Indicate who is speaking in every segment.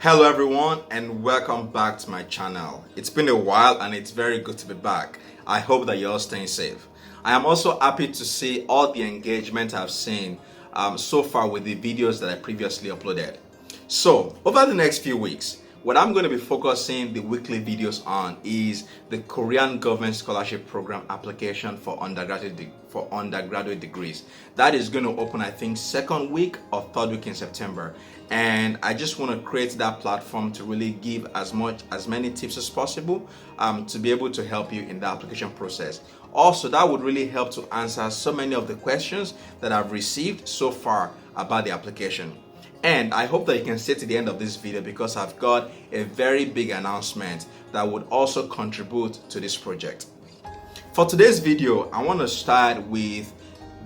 Speaker 1: Hello everyone and welcome back to my channel. It's been a while and it's very good to be back. I hope that you're all staying safe. I am also happy to see all the engagement I've seen so far with the videos that I previously uploaded. So over the next few weeks, what I'm going to be focusing the weekly videos on is the Korean Government Scholarship Program application for undergraduate degrees. That is going to open, I think, second week or third week in September. And I just want to create that platform to really give as many tips as possible to be able to help you in the application process. Also, that would really help to answer so many of the questions that I've received so far about the application. And I hope that you can stay to the end of this video because I've got a very big announcement that would also contribute to this project. For today's video, I want to start with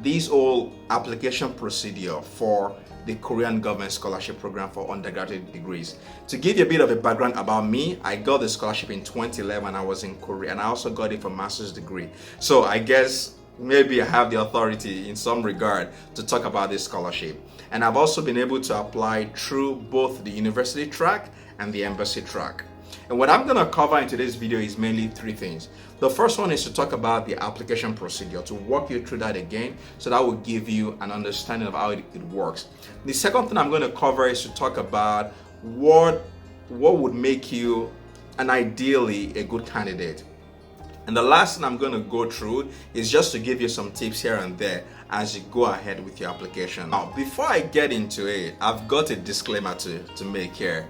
Speaker 1: this whole application procedure for the Korean Government Scholarship Program for undergraduate degrees. To give you a bit of a background about me, I got the scholarship in 2011. I was in Korea and I also got it for master's degree. So I guess maybe I have the authority in some regard to talk about this scholarship. And I've also been able to apply through both the university track and the embassy track. And what I'm going to cover in today's video is mainly three things. The first one is to talk about the application procedure, to walk you through that again, so that will give you an understanding of how it works. The second thing I'm going to cover is to talk about what would make you ideally a good candidate. And the last thing I'm going to go through is just to give you some tips here and there as you go ahead with your application. Now, before I get into it, I've got a disclaimer to make here.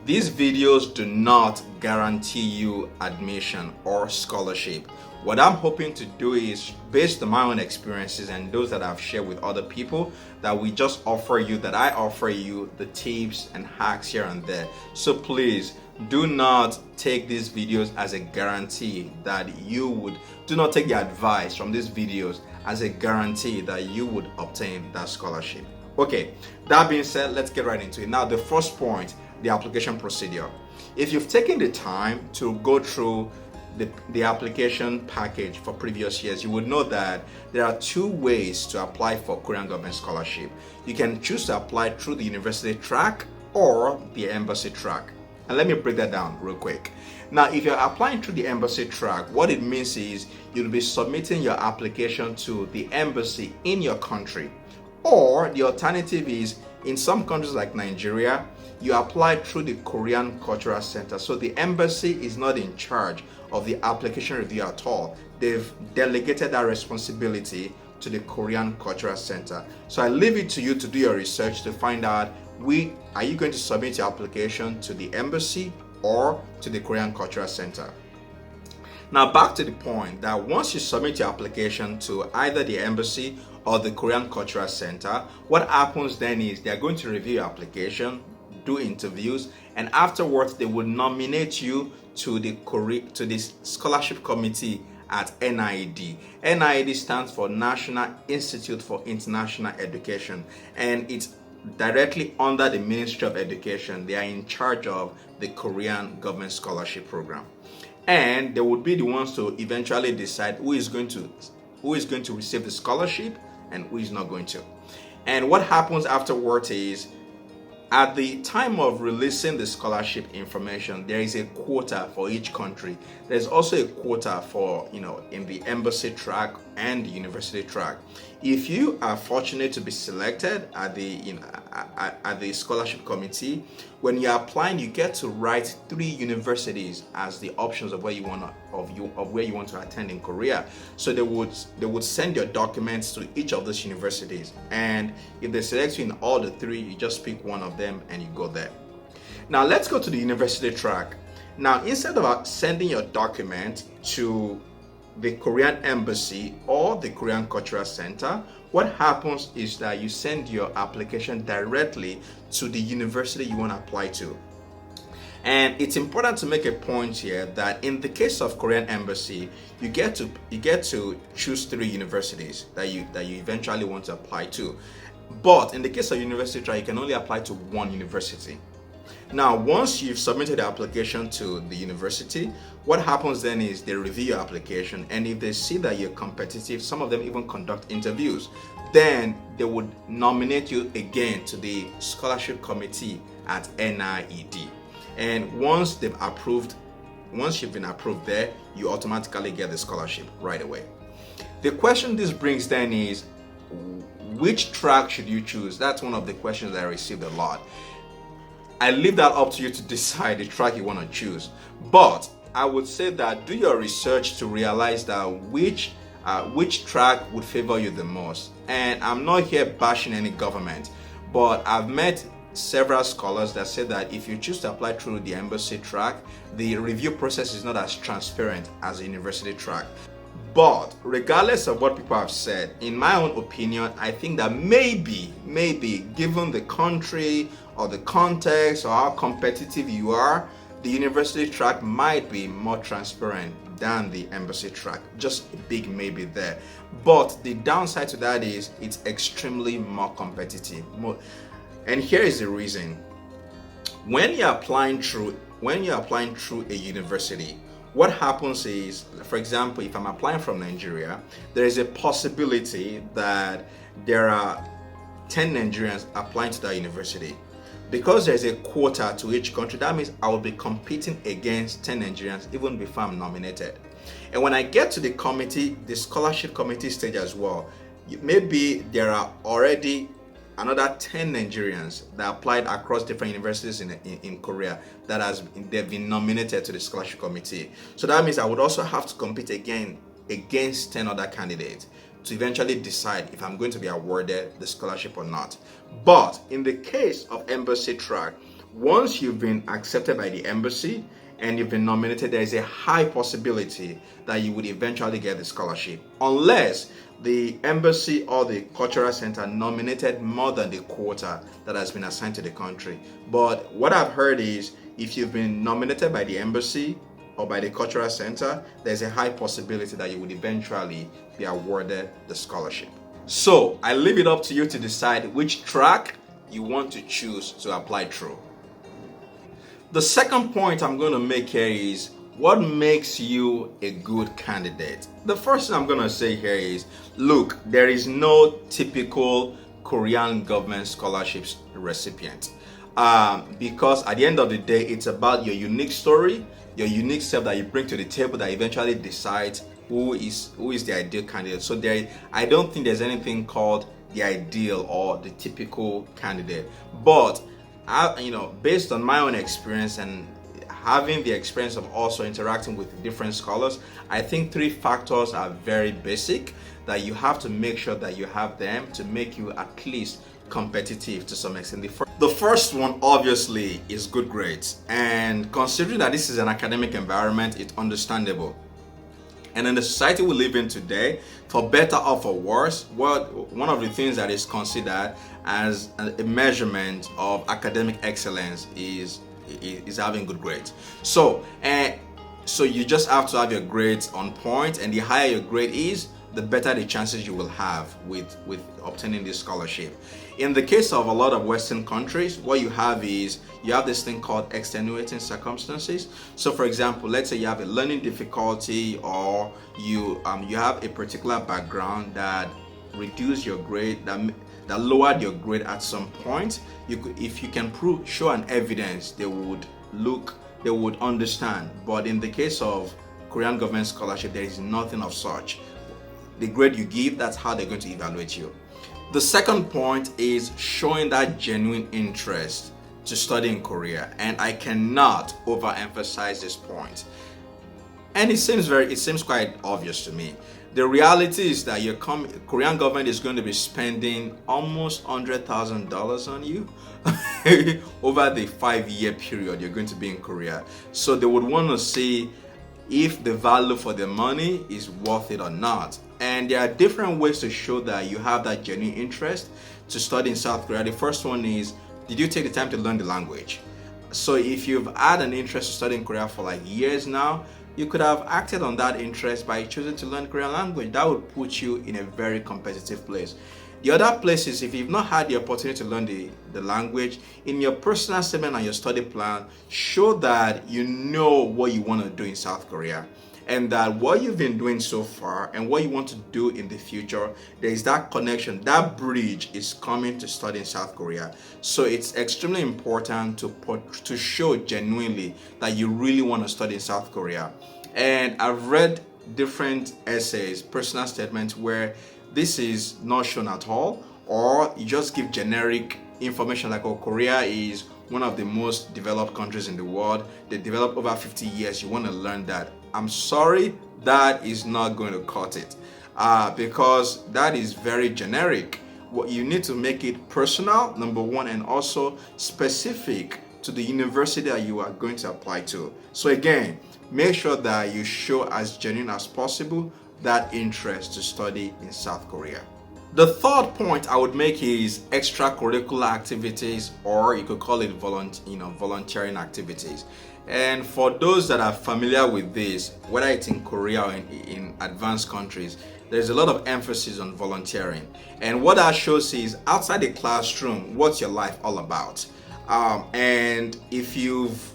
Speaker 1: These videos do not guarantee you admission or scholarship. What I'm hoping to do is, based on my own experiences and those that I've shared with other people, that I offer you the tips and hacks here and there. So please, do not take these videos as a guarantee that do not take the advice from these videos as a guarantee that you would obtain that scholarship. Okay, that being said, let's get right into it. Now, the first point, the application procedure. If you've taken the time to go through the application package for previous years, you would know that there are two ways to apply for Korean Government Scholarship. You can choose to apply through the university track or the embassy track. And let me break that down real quick. Now, if you're applying through the embassy track, what it means is you'll be submitting your application to the embassy in your country. Or the alternative is, in some countries like Nigeria, you apply through the Korean Cultural Center. So the embassy is not in charge of the application review at all. They've delegated that responsibility to the Korean Cultural Center. So I leave it to you to do your research to find out, are you going to submit your application to the embassy or to the Korean Cultural Center? Now, back to the point that once you submit your application to either the embassy or the Korean Cultural Center, what happens then is they're going to review your application, do interviews, and afterwards they will nominate you to the scholarship committee at NIED. NIED stands for National Institute for International Education, and it's directly under the Ministry of Education. They are in charge of the Korean Government Scholarship Program. And they would be the ones to eventually decide who is going to receive the scholarship and who is not going to. And what happens afterwards is, at the time of releasing the scholarship information, there is a quota for each country. There's also a quota for, in the embassy track and the university track. If you are fortunate to be selected at the scholarship committee, when you're applying, you get to write 3 universities as the options of where you want to attend in Korea. So they would send your documents to each of those universities, and if they select you in all the 3, you just pick one of them and you go there. Now let's go to the university track. Now, instead of sending your document to the Korean embassy or the Korean Cultural Center, what happens is that you send your application directly to the university you want to apply to. And it's important to make a point here that in the case of Korean embassy, you get to choose 3 universities that you eventually want to apply to. But in the case of university track, you can only apply to 1 university. Now, once you've submitted the application to the university, what happens then is they review your application, and if they see that you're competitive, some of them even conduct interviews. Then they would nominate you again to the scholarship committee at NIED. And once you've been approved there, you automatically get the scholarship right away. The question this brings then is, which track should you choose? That's one of the questions that I received a lot. I leave that up to you to decide the track you want to choose. But I would say that do your research to realize that which track would favor you the most. And I'm not here bashing any government, but I've met several scholars that say that if you choose to apply through the embassy track, the review process is not as transparent as the university track. But regardless of what people have said, in my own opinion, I think that maybe given the country or the context or how competitive you are, the university track might be more transparent than the embassy track. Just a big maybe there. But the downside to that is it's extremely more competitive. And here is the reason. When you're applying through a university, what happens is, for example, if I'm applying from Nigeria, there is a possibility that there are 10 Nigerians applying to that university. Because there's a quota to each country, that means I will be competing against 10 Nigerians even before I'm nominated. And when I get to the scholarship committee stage as well, maybe there are already another 10 Nigerians that applied across different universities in Korea they've been nominated to the scholarship committee. So that means I would also have to compete again against 10 other candidates to eventually decide if I'm going to be awarded the scholarship or not. But in the case of embassy track, once you've been accepted by the embassy and you've been nominated, there is a high possibility that you would eventually get the scholarship, unless the embassy or the cultural center nominated more than the quota that has been assigned to the country. But what I've heard is, if you've been nominated by the embassy or by the cultural center, there's a high possibility that you would eventually be awarded the scholarship. So I leave it up to you to decide which track you want to choose to apply through. The second point I'm going to make here is, what makes you a good candidate? The first thing I'm going to say here is, look, there is no typical Korean government scholarships recipient. Because at the end of the day, it's about your unique story, your unique self that you bring to the table that eventually decides who is the ideal candidate. So I don't think there's anything called the ideal or the typical candidate. But based on my own experience and having the experience of also interacting with different scholars, I think 3 factors are very basic that you have to make sure that you have them to make you at least competitive to some extent. The first one obviously is good grades, and considering that this is an academic environment, it's understandable. And in the society we live in today, for better or for worse, one of the things that is considered as a measurement of academic excellence is having good grades. So you just have to have your grades on point, and the higher your grade is, the better the chances you will have with obtaining this scholarship. In the case of a lot of Western countries, what you have is this thing called extenuating circumstances. So for example, let's say you have a learning difficulty, or you have a particular background that reduced your grade, that lowered your grade at some point. If you can show an evidence, they would understand. But in the case of Korean government scholarship, there is nothing of such. The grade you give, that's how they're going to evaluate you. The second point is showing that genuine interest to study in Korea, and I cannot overemphasize this point. And it seems quite obvious to me. The reality is that your Korean government is going to be spending almost $100,000 on you over the 5-year period you're going to be in Korea. So they would want to see if the value for the money is worth it or not. And there are different ways to show that you have that genuine interest to study in South Korea. The first one is, did you take the time to learn the language? So if you've had an interest to study in Korea for like years now, you could have acted on that interest by choosing to learn Korean language. That would put you in a very competitive place. The other place is, if you've not had the opportunity to learn the language, in your personal statement and your study plan, show that you know what you want to do in South Korea. and that what you've been doing so far and what you want to do in the future, there is that connection. That bridge is coming to study in South Korea. So it's extremely important to show genuinely that you really want to study in South Korea. And I've read different essays, personal statements where this is not shown at all, or you just give generic information like, oh, Korea is one of the most developed countries in the world. They developed over 50 years. You want to learn that. I'm sorry, that is not going to cut it because that is very generic. What you need to make it personal, number one, and also specific to the university that you are going to apply to. So again, make sure that you show as genuine as possible that interest to study in South Korea. The third point I would make is extracurricular activities, or you could call it volunteering activities. And for those that are familiar with this, whether it's in Korea or in advanced countries, there's a lot of emphasis on volunteering. And what that shows is outside the classroom, what's your life all about? And if you've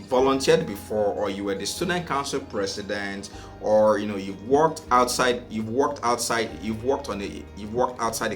Speaker 1: volunteered before, or you were the student council president, or you've worked outside the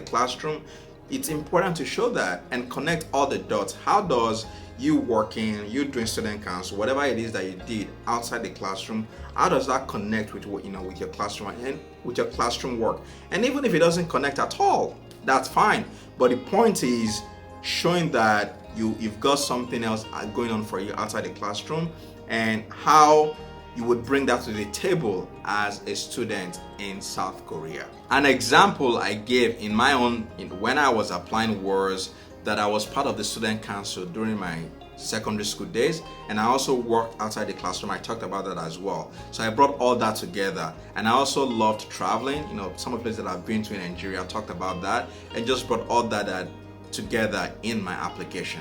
Speaker 1: classroom, it's important to show that and connect all the dots. How does you working, you doing student council, whatever it is that you did outside the classroom, how does that connect with with your classroom and with your classroom work? And even if it doesn't connect at all, that's fine. But the point is showing that you've got something else going on for you outside the classroom, and how you would bring that to the table as a student in South Korea. An example I gave in my own when I was applying was that I was part of the student council during my secondary school days, and I also worked outside the classroom. I talked about that as well. So I brought all that together, and I also loved traveling. Some of the places that I've been to in Nigeria, I talked about that, and just brought all that together in my application.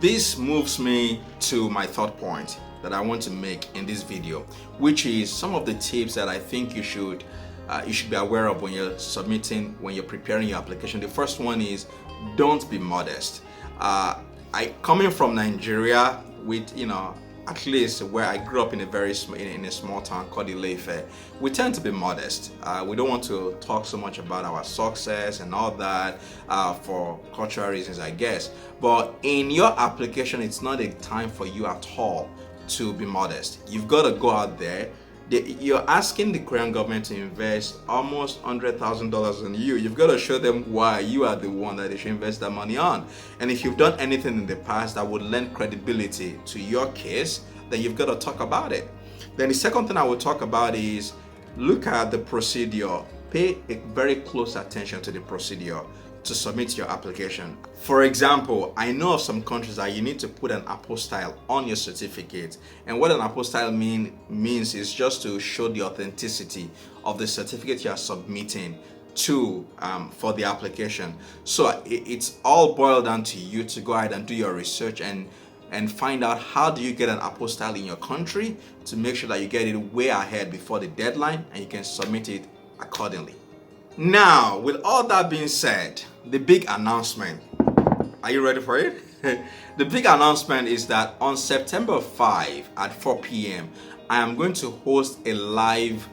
Speaker 1: This moves me to my third point that I want to make in this video, which is some of the tips that I think you should be aware of when you're preparing your application. The first one is don't be modest. Coming from Nigeria, with at least where I grew up in a small town called Ileife, we tend to be modest. We don't want to talk so much about our success and all that for cultural reasons, I guess. But in your application, it's not a time for you at all to be modest. You've got to go out there. You're asking the Korean government to invest almost $100,000 in you. You've got to show them why you are the one that they should invest that money on. And if you've done anything in the past that would lend credibility to your case, then you've got to talk about it. Then the second thing I would talk about is look at the procedure. Pay a very close attention to the procedure to submit your application. For example, I know of some countries that you need to put an apostille on your certificate. And what an apostille means is just to show the authenticity of the certificate you are submitting to for the application. So it's all boiled down to you to go ahead and do your research and find out how do you get an apostille in your country to make sure that you get it way ahead before the deadline and you can submit it accordingly. Now, with all that being said, the big announcement. Are you ready for it? The big announcement is that on September 5 at 4 p.m., I am going to host a live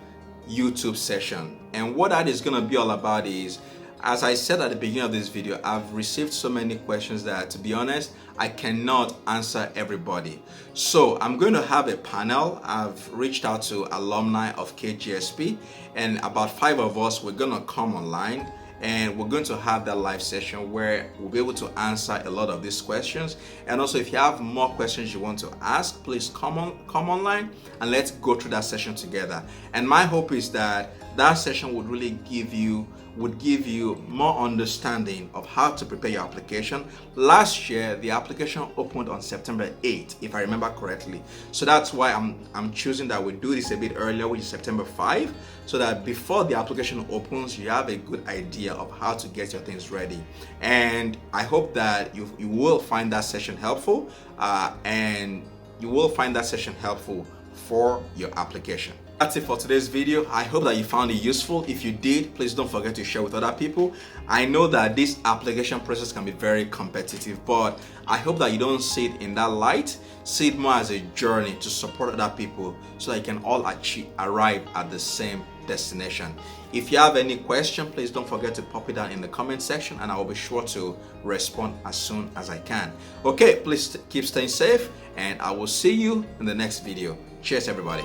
Speaker 1: YouTube session. And what that is going to be all about is, as I said at the beginning of this video, I've received so many questions that, to be honest, I cannot answer everybody. So I'm going to have a panel. I've reached out to alumni of KGSP, and about 5 of us, we're going to come online and we're going to have that live session where we'll be able to answer a lot of these questions. And also, if you have more questions you want to ask, please come online and let's go through that session together. And my hope is that that session would really give you more understanding of how to prepare your application. Last year, the application opened on September 8th, if I remember correctly. So that's why I'm choosing that we do this a bit earlier, which is September 5, so that before the application opens, you have a good idea of how to get your things ready. And I hope that you will find that session helpful, and you will find that session helpful for your application. That's it for today's video. I hope that you found it useful. If you did, please don't forget to share with other people. I know that this application process can be very competitive, but I hope that you don't see it in that light. See it more as a journey to support other people so that you can all arrive at the same destination. If you have any question, please don't forget to pop it down in the comment section and I will be sure to respond as soon as I can. Okay, please keep staying safe and I will see you in the next video. Cheers, everybody.